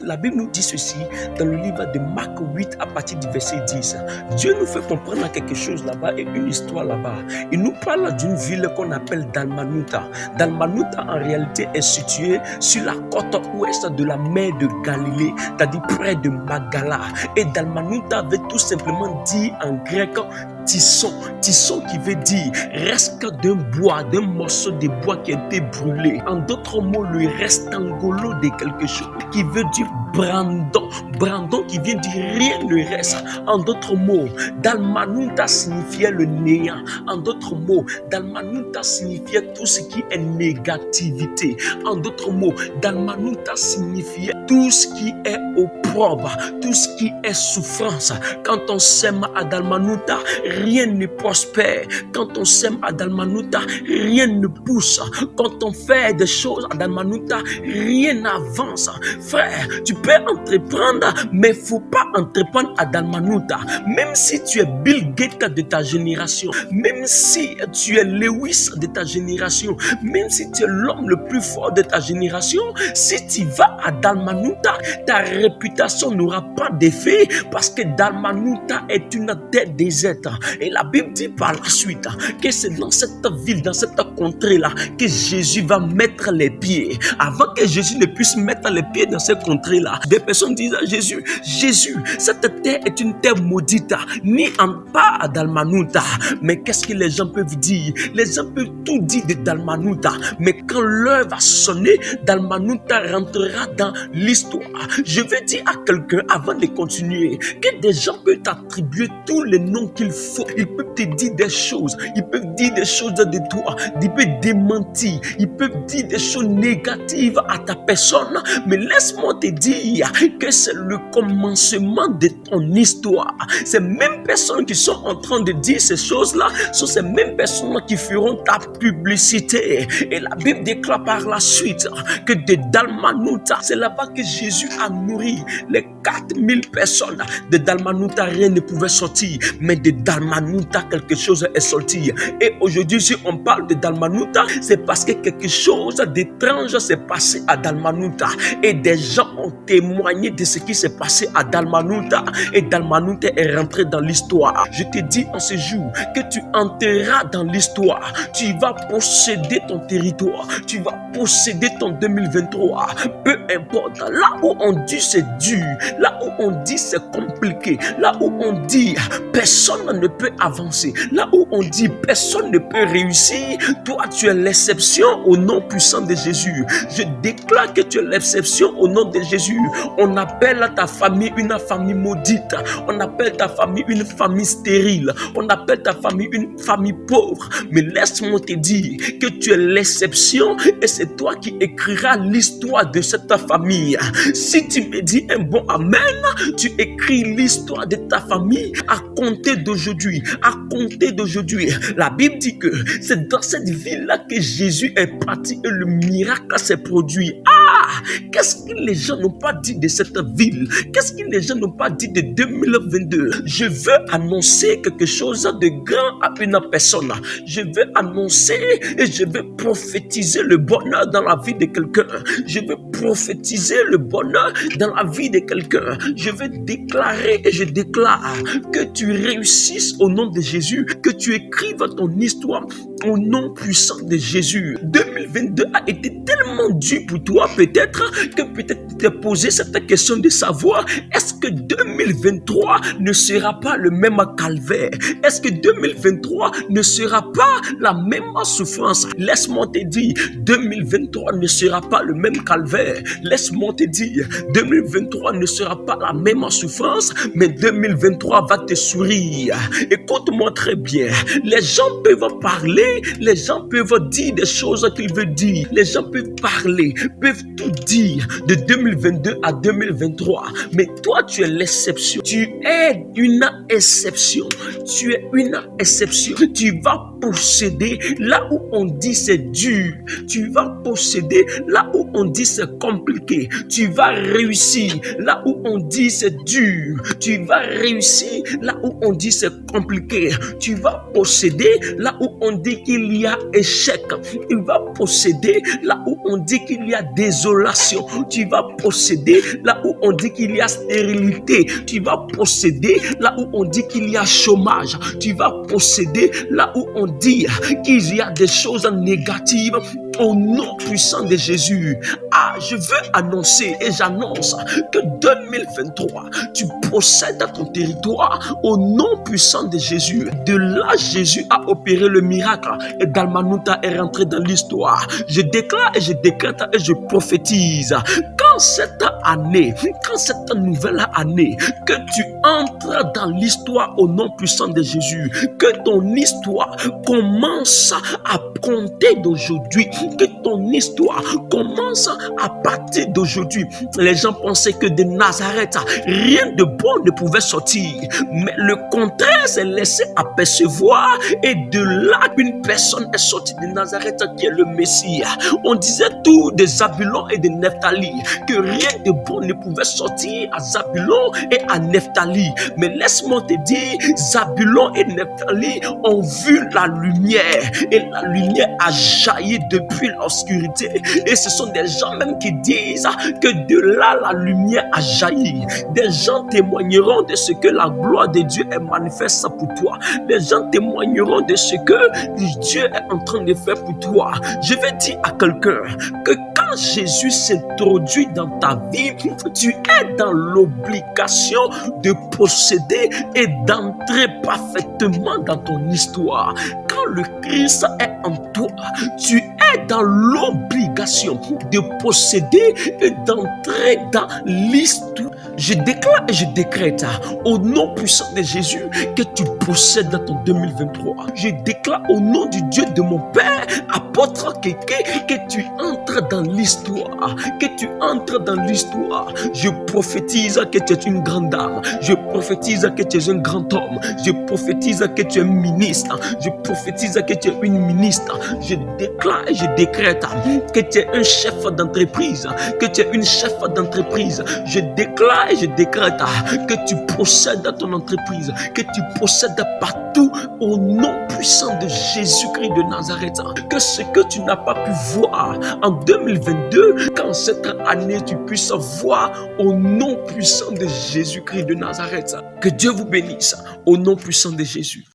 La Bible nous dit ceci dans le livre de Marc 8 à partir du verset 10. Dieu nous fait comprendre quelque chose là-bas et une histoire là-bas. Il nous parle d'une ville qu'on appelle Dalmanutha. Dalmanutha en réalité est située sur la côte ouest de la mer de Galilée, c'est-à-dire près de Magala. Et Dalmanutha veut tout simplement dire en grec tisson. Tisson qui veut dire reste d'un bois, d'un morceau de bois qui a été brûlé. En d'autres mots, le restangolo de quelque chose qui veut dire brandon. Brandon qui vient dire rien ne reste. En d'autres mots, Dalmanutha signifiait le néant. En d'autres mots, Dalmanutha signifiait tout ce qui est négativité. En d'autres mots, Dalmanutha signifiait tout ce qui est opprobre, tout ce qui est souffrance. Quand on sème à Dalmanutha, rien ne prospère. Quand on sème à Dalmanutha, rien ne pousse. Quand on fait des choses à Dalmanutha, rien n'avance. Frère, tu peux entreprendre, mais il ne faut pas entreprendre à Dalmanutha. Même si tu es Bill Gates de ta génération, même si tu es Lewis de ta génération, même si tu es l'homme le plus fort de ta génération, si tu vas à Dalmanutha, ta réputation n'aura pas d'effet parce que Dalmanutha est une terre déserte. Et la Bible dit par la suite que c'est dans cette ville, dans cette contrée-là, que Jésus va mettre les pieds. Avant que Jésus ne puisse mettre les pieds dans cette contrée-là, des personnes disent à Jésus, Jésus, cette terre est une terre maudite, ni en pas à Dalmanutha. Mais qu'est-ce que les gens peuvent dire? Les gens peuvent tout dire de Dalmanutha, mais quand l'heure va sonner, Dalmanutha rentrera dans l'histoire. Je vais dire à quelqu'un, avant de continuer, que des gens peuvent t'attribuer tous les noms qu'il faut. Ils peuvent te dire des choses. Ils peuvent dire des choses de toi. Ils peuvent démentir. Ils peuvent dire des choses négatives à ta personne. Mais laisse-moi te dire que c'est le commencement de ton histoire. Ces mêmes personnes qui sont en train de dire ces choses-là sont ces mêmes personnes qui feront ta publicité. Et la Bible déclare par la suite que de Dalmanutha, c'est là-bas que Jésus a nourri les 4000 personnes. De Dalmanutha, rien ne pouvait sortir, mais de Dalmanutha, quelque chose est sorti. Et aujourd'hui, si on parle de Dalmanutha, c'est parce que quelque chose d'étrange s'est passé à Dalmanutha. Et des gens ont témoigné de ce qui s'est passé à Dalmanutha. Et Dalmanutha est rentré dans l'histoire. Je te dis en ce jour que tu entreras dans l'histoire. Tu vas posséder ton territoire. Tu vas posséder ton 2023. Peu importe. Là où on dit c'est dur, là où on dit c'est compliqué, là où on dit personne ne peut avancer, là où on dit personne ne peut réussir, toi tu es l'exception au nom puissant de Jésus. Je déclare que tu es l'exception au nom de Jésus. On appelle ta famille une famille maudite, on appelle ta famille une famille stérile, on appelle ta famille une famille pauvre, mais laisse-moi te dire que tu es l'exception et c'est toi qui écriras l'histoire de cette famille. Si tu me dis un bon amen, tu écris l'histoire de ta famille à compter d'aujourd'hui. À compter d'aujourd'hui. La Bible dit que c'est dans cette ville-là que Jésus est parti et le miracle s'est produit. Qu'est-ce que les gens n'ont pas dit de cette ville? Qu'est-ce que les gens n'ont pas dit de 2022? Je veux annoncer quelque chose de grand à une personne. Je veux annoncer et je veux prophétiser le bonheur dans la vie de quelqu'un. Je veux prophétiser le bonheur dans la vie de quelqu'un. Je veux déclarer et je déclare que tu réussisses au nom de Jésus, que tu écrives ton histoire au nom puissant de Jésus. 2022 a été tellement dur pour toi peut-être que peut-être tu t'es posé cette question de savoir est-ce que 2023 ne sera pas le même calvaire? Est-ce que 2023 ne sera pas la même souffrance? Laisse-moi te dire, 2023 ne sera pas le même calvaire. Laisse-moi te dire, 2023 ne sera pas la même souffrance, mais 2023 va te sourire. Écoute-moi très bien. Les gens peuvent parler, les gens peuvent dire des choses qu'ils veulent dire. Les gens peuvent parler, peuvent tout dire de 2022 à 2023. Mais toi, tu es l'exception. Tu es une exception. Tu es une exception. Tu vas posséder là où on dit c'est dur. Tu vas posséder là où on dit c'est compliqué. Tu vas réussir là où on dit c'est dur. Tu vas réussir là où on dit c'est compliqué. Tu vas posséder là où on dit qu'il y a échec. Tu vas posséder là où on dit qu'il y a désolation. Tu vas posséder là où on dit qu'il y a stérilité. Tu vas posséder là où on dit qu'il y a chômage. Tu vas posséder là où on dit qu'il y a des choses négatives. Au nom puissant de Jésus, je veux annoncer et j'annonce que 2023, tu possèdes ton territoire au nom puissant de Jésus. De là, Jésus a opéré le miracle et Dalmanouta est rentré dans l'histoire. Je déclare et je décrète et je prophétise. Quand cette année, quand cette nouvelle année, que tu entres dans l'histoire au nom puissant de Jésus, que ton histoire commence à compter d'aujourd'hui, que ton histoire commence à partir d'aujourd'hui. Les gens pensaient que de Nazareth, rien de bon ne pouvait sortir, mais le contraire s'est laissé apercevoir et de là, une personne est sortie de Nazareth qui est le Messie. On disait tout de Zabulon et de Nephtali, que rien de bon ne pouvait sortir à Zabulon et à Nephtali. Mais laisse-moi te dire, Zabulon et Nephtali ont vu la lumière et la lumière a jailli depuis l'obscurité. Et ce sont des gens même qui disent que de là la lumière a jailli. Des gens témoigneront de ce que la gloire de Dieu est manifeste pour toi. Des gens témoigneront de ce que Dieu est en train de faire pour toi. Je vais dire à quelqu'un que quand Jésus s'introduit dans ta vie, tu es dans l'obligation de posséder et d'entrer parfaitement dans ton histoire. Quand le Christ est en toi, tu es dans l'obligation de posséder et d'entrer dans l'histoire. Je déclare et je décrète au nom puissant de Jésus que tu possèdes dans ton 2023. Je déclare au nom du Dieu de mon Père, apôtre Kéké, que tu entres dans l'histoire. Que tu entres dans l'histoire. Je prophétise que tu es une grande dame. Je prophétise que tu es un grand homme. Je prophétise que tu es un ministre. Je prophétise que tu es une ministre. Je déclare et je décrète que tu es un chef d'entreprise. Que tu es une chef d'entreprise. Je déclare et je décrète que tu possèdes ton entreprise, que tu possèdes partout au nom puissant de Jésus-Christ de Nazareth. Que ce que tu n'as pas pu voir en 2022, qu'en cette année tu puisses voir au nom puissant de Jésus-Christ de Nazareth. Que Dieu vous bénisse au nom puissant de Jésus.